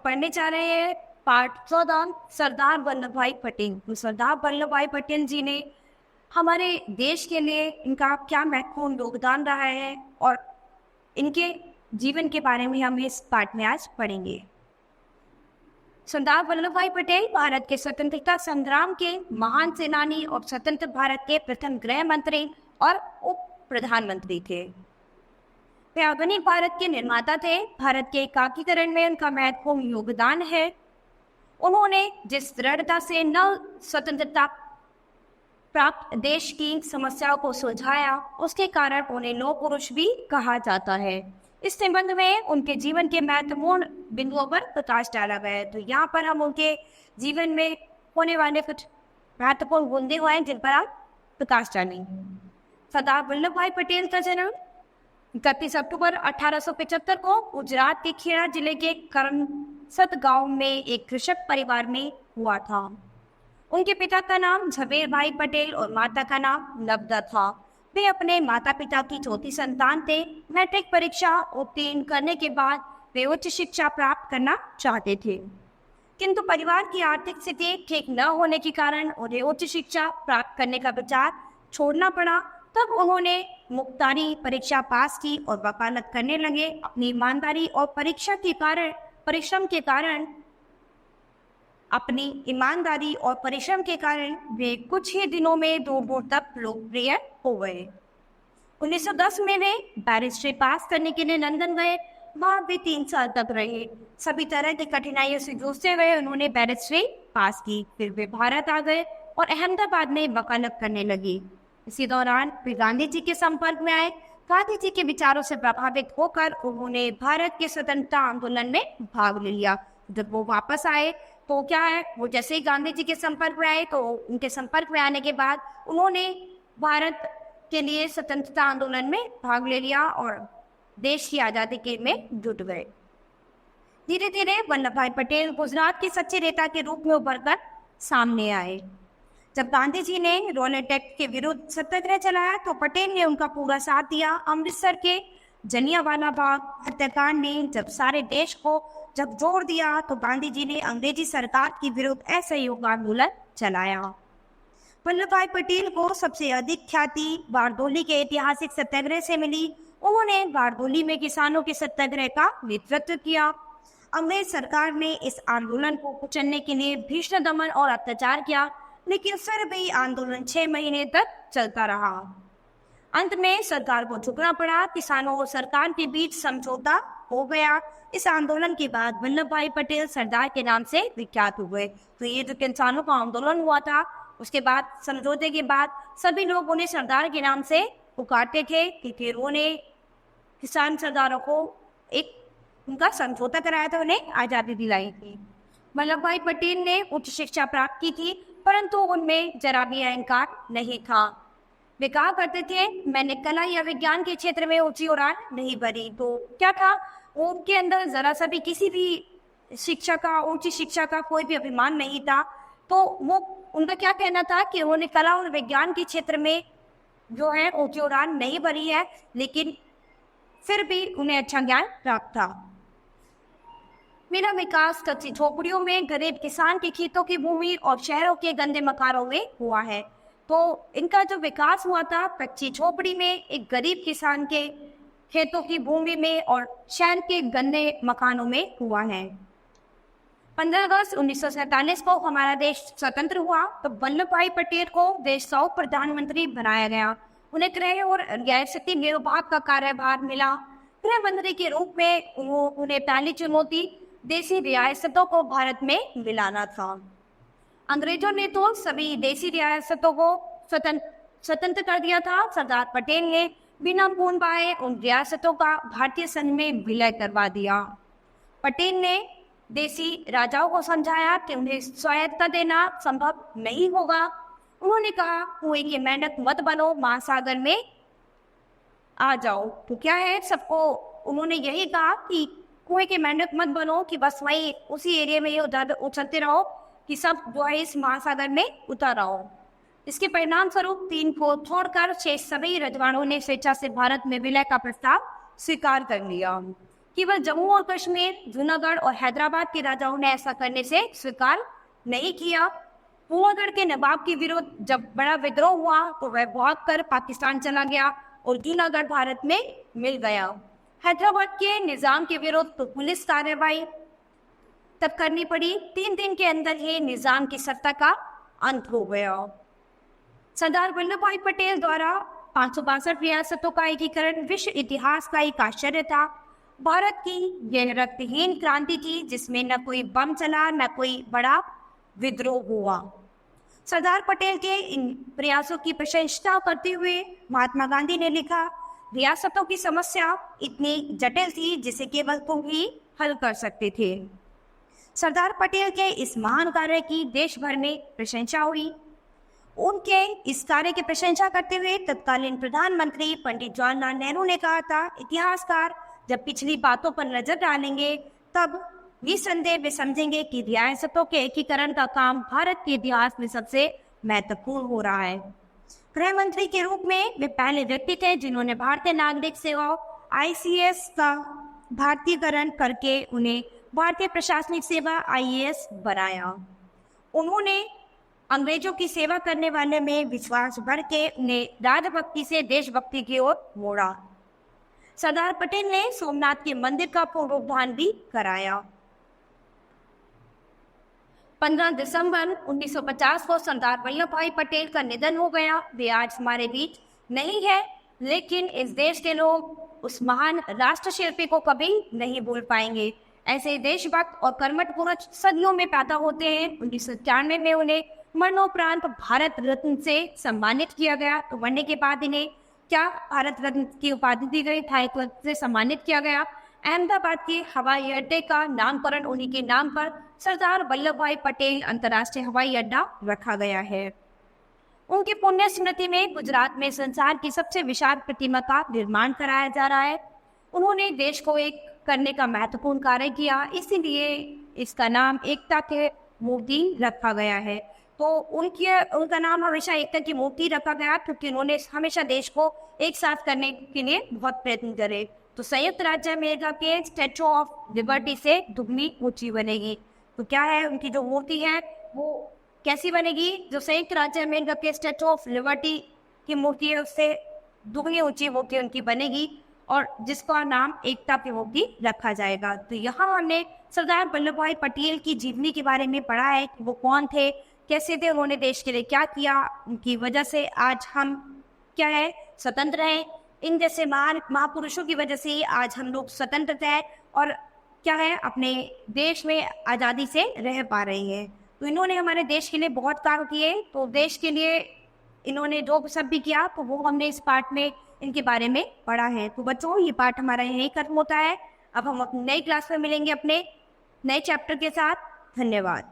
पढ़ने जा रहे हैं पार्ट 14 सरदार वल्लभ भाई पटेल। तो सरदार वल्लभ भाई पटेल जी ने हमारे देश के लिए इनका क्या महत्वपूर्ण योगदान रहा है और इनके जीवन के बारे में हम इस पाठ में आज पढ़ेंगे। सरदार वल्लभ भाई पटेल भारत के स्वतंत्रता संग्राम के महान सेनानी और स्वतंत्र भारत के प्रथम गृह मंत्री और उप प्रधानमंत्री थे। वे आधुनिक भारत के निर्माता थे। भारत के एकीकरण में उनका महत्वपूर्ण योगदान है। उन्होंने जिस दृढ़ता से नव स्वतंत्रता प्राप्त देश की समस्याओं को सुलझाया, उसके कारण उन्हें लौह पुरुष भी कहा जाता है। इस संबंध में उनके जीवन के महत्वपूर्ण बिंदुओं पर प्रकाश डाला गया है। तो यहाँ पर हम उनके जीवन में होने वाले कुछ महत्वपूर्ण बिंदु हैं जिन पर आप प्रकाश डालेंगे। सरदार वल्लभ भाई पटेल का जन्म 31 अक्टूबर 1875 को गुजरात के खेड़ा जिले के करमसद गांव में एक कृषक परिवार में हुआ था। उनके पिता का नाम झवेर भाई पटेल और माता का नाम नवदा था। वे अपने माता पिता की चौथी संतान थे। मैट्रिक परीक्षा उत्तीर्ण करने के बाद वे उच्च शिक्षा प्राप्त करना चाहते थे, किंतु परिवार की आर्थिक स्थिति ठीक न होने के कारण उन्हें उच्च शिक्षा प्राप्त करने का विचार छोड़ना पड़ा। तब उन्होंने मुख्तारी परीक्षा पास की और वकालत करने लगे। अपनी ईमानदारी और परिश्रम के कारण वे कुछ ही दिनों में दूर दूर तक लोकप्रिय हो गए। 1910 में वे बैरिस्ट्री पास करने के लिए लंदन गए। वहाँ भी 3 साल तक रहे। सभी तरह की कठिनाइयों से जूझते हुए उन्होंने बैरिस्ट्री पास की। फिर वे भारत आ गए और अहमदाबाद में वकालत करने लगी। इसी दौरान वे गांधी जी के संपर्क में आए। गांधी जी के विचारों से प्रभावित होकर उन्होंने भारत के स्वतंत्रता आंदोलन में भाग ले लिया। जब वो वापस आए तो क्या है, वो जैसे ही गांधी जी के संपर्क में आए तो उनके संपर्क में आने के बाद उन्होंने भारत के लिए स्वतंत्रता आंदोलन में भाग ले लिया और देश की आज़ादी के में जुट गए। धीरे धीरे वल्लभ भाई पटेल गुजरात के सच्चे नेता के रूप में उभर कर सामने आए। जब गांधी जी ने रॉलेट एक्ट के विरुद्ध सत्याग्रह चलाया तो पटेल ने उनका पूरा साथ दिया। अमृतसर के जलियांवाला बाग हत्याकांड ने जब सारे देश को जोड़ दिया तो गांधी जी ने अंग्रेजी सरकार के विरुद्ध असहयोग आंदोलन चलाया। वल्लभ भाई पटेल को सबसे अधिक ख्याति बारडोली के ऐतिहासिक सत्याग्रह से मिली। उन्होंने बारडोली में किसानों के सत्याग्रह का नेतृत्व किया। अंग्रेज सरकार ने इस आंदोलन को कुचलने के लिए भीषण दमन और अत्याचार किया, लेकिन फिर भी आंदोलन 6 महीने तक चलता रहा। अंत में सरकार को झुकना पड़ा। किसानों और सरकार के बीच समझौता हो गया। इस आंदोलन के बाद वल्लभ भाई पटेल सरदार के नाम से विख्यात हुए। तो ये जो किसानों का आंदोलन हुआ था, उसके बाद समझौते के बाद सभी लोग उन्हें सरदार के नाम से पुकारते थे, क्योंकि उन्होंने किसान सरदारों को एक उनका समझौता कराया था, उन्हें आज़ादी दिलाई थी। वल्लभ भाई पटेल ने उच्च शिक्षा प्राप्त की थी, परंतु उनमें जरा भी अहंकार नहीं था। वे कहा करते थे, मैंने कला या विज्ञान के क्षेत्र में ऊंची उड़ान नहीं भरी। तो क्या था, उनके अंदर जरा सा भी किसी भी ऊंची शिक्षा का कोई भी अभिमान नहीं था। तो वो उनका क्या कहना था कि उन्होंने कला और विज्ञान के क्षेत्र में जो है ऊंची उड़ान नहीं भरी है, लेकिन फिर भी उन्हें अच्छा ज्ञान प्राप्त था। मेरा विकास कच्ची झोपड़ियों में, गरीब किसान के खेतों की भूमि और शहरों के गंदे मकानों में हुआ है। तो इनका जो विकास हुआ था कच्ची झोपड़ी में, एक गरीब किसान के खेतों की भूमि में और शहर के गंदे मकानों में हुआ है। 15 अगस्त 1947 को हमारा देश स्वतंत्र हुआ तो वल्लभ भाई पटेल को देश का उप प्रधानमंत्री बनाया गया। उन्हें गृह और रियासती विभाग का कार्यभार मिला। गृह मंत्री के रूप में उन्हें पहली चुनौती देसी रियासतों को भारत में मिलाना था। अंग्रेजों ने तो सभी देसी रियासतों को स्वतंत्र कर दिया था। सरदार पटेल ने बिना पूर्ण पाए उन रियासतों का भारतीय संघ में विलय करवा दिया। पटेल ने देसी राजाओं को समझाया कि उन्हें स्वायत्तता देना संभव नहीं होगा। उन्होंने कहा, कुएं के मेंढक मत बनो, महासागर में आ जाओ। तो क्या है, सबको उन्होंने यही कहा कि कुएं के मेंढक मत बनो, कि बस वही उसी एरिया में उधर उछलते रहो, कि सब जो है इस महासागर में उतर आओ। इसके परिणाम स्वरूप 3 को छोड़कर शेष सभी रजवाड़ों ने स्वेच्छा से भारत में विलय का प्रस्ताव स्वीकार कर लिया। केवल जम्मू और कश्मीर, जूनागढ़ और हैदराबाद के राजाओं ने ऐसा करने से स्वीकार नहीं किया। कुआंगढ़ के नवाब के विरुद्ध जब बड़ा विद्रोह हुआ तो वह भाग कर पाकिस्तान चला गया और जूनागढ़ भारत में मिल गया। हैदराबाद के निजाम के विरुद्ध तो पुलिस कार्रवाई तब करनी पड़ी। 3 दिन के अंदर ही निजाम की सत्ता का अंत हो गया। सरदार वल्लभ भाई पटेल द्वारा 562 रियासतों का एकीकरण विश्व इतिहास का एक आश्चर्य था। भारत की यह रक्तहीन क्रांति थी जिसमें न कोई बम चला, न कोई बड़ा विद्रोह हुआ। सरदार पटेल के इन प्रयासों की प्रशंसा करते हुए महात्मा गांधी ने लिखा, रियासतों की समस्या इतनी जटिल थी जिसे केवल तुम ही हल कर सकते थे। सरदार पटेल के इस महान कार्य की देश भर में प्रशंसा हुई। उनके इस कार्य की प्रशंसा करते हुए तत्कालीन प्रधानमंत्री पंडित जवाहरलाल नेहरू ने कहा था, इतिहासकार जब पिछली बातों पर नजर डालेंगे तब निसंदेह वे समझेंगे कि रियासतों के एकीकरण का काम भारत के इतिहास में सबसे महत्वपूर्ण हो रहा है। गृह मंत्री के रूप में वे पहले व्यक्ति थे जिन्होंने भारतीय नागरिक सेवाओं ICS का भारतीयकरण करके उन्हें भारतीय प्रशासनिक सेवा IAS बनाया। उन्होंने अंग्रेजों की सेवा करने वाले में विश्वास भर के उन्हें राजभक्ति से देशभक्ति की ओर मोड़ा। सरदार पटेल ने सोमनाथ के मंदिर का पुनरुद्धार भी कराया। 15 दिसंबर 1950 को सरदार वल्लभ भाई पटेल का निधन हो गया। वे आज हमारे बीच नहीं है, लेकिन इस देश के लोग उस महान राष्ट्र शिल्पी को कभी नहीं भूल पाएंगे। ऐसे देशभक्त और कर्मठ पुरुष सदियों में पैदा होते हैं। 1991 में उन्हें मरणोपरांत भारत रत्न से सम्मानित किया गया। तो मरने के बाद इन्हें क्या भारत रत्न की उपाधि दी गई, दायित्व से सम्मानित किया गया। अहमदाबाद के हवाई अड्डे का नामकरण उन्हीं के नाम पर सरदार वल्लभ भाई पटेल अंतर्राष्ट्रीय हवाई अड्डा रखा गया है। उनकी पुण्य स्मृति में गुजरात में संसार की सबसे विशाल प्रतिमा का निर्माण कराया जा रहा है। उन्होंने देश को एक करने का महत्वपूर्ण कार्य किया, इसीलिए इसका नाम एकता के मूर्ति रखा गया है। तो उनका नाम हमेशा एकता की मूर्ति रखा गया क्योंकि उन्होंने हमेशा देश को एक साथ करने के लिए बहुत प्रयत्न करे। तो संयुक्त राज्य अमेरिका के स्टैचू ऑफ लिबर्टी से दुगनी ऊंची बनेगी। तो क्या है उनकी जो मूर्ति है वो कैसी बनेगी? जो संयुक्त राज्य अमेरिका के स्टैचू ऑफ लिबर्टी की मूर्ति है उससे दुगनी ऊंची मूर्ति उनकी बनेगी और जिसका नाम एकता की मूर्ति रखा जाएगा। तो यहाँ हमने सरदार वल्लभ भाई पटेल की जीवनी के बारे में पढ़ा है कि वो कौन थे, कैसे थे, उन्होंने देश के लिए क्या किया, उनकी वजह से आज हम क्या है स्वतंत्र हैं। इन जैसे महापुरुषों की वजह से ही आज हम लोग स्वतंत्र हैं और क्या है अपने देश में आज़ादी से रह पा रहे हैं। तो इन्होंने हमारे देश के लिए बहुत काम किए। तो देश के लिए इन्होंने जो सब भी किया तो वो हमने इस पाठ में इनके बारे में पढ़ा है। तो बच्चों ये पाठ हमारा यहीं खत्म होता है। अब हम अपनी नई क्लास में मिलेंगे अपने नए चैप्टर के साथ। धन्यवाद।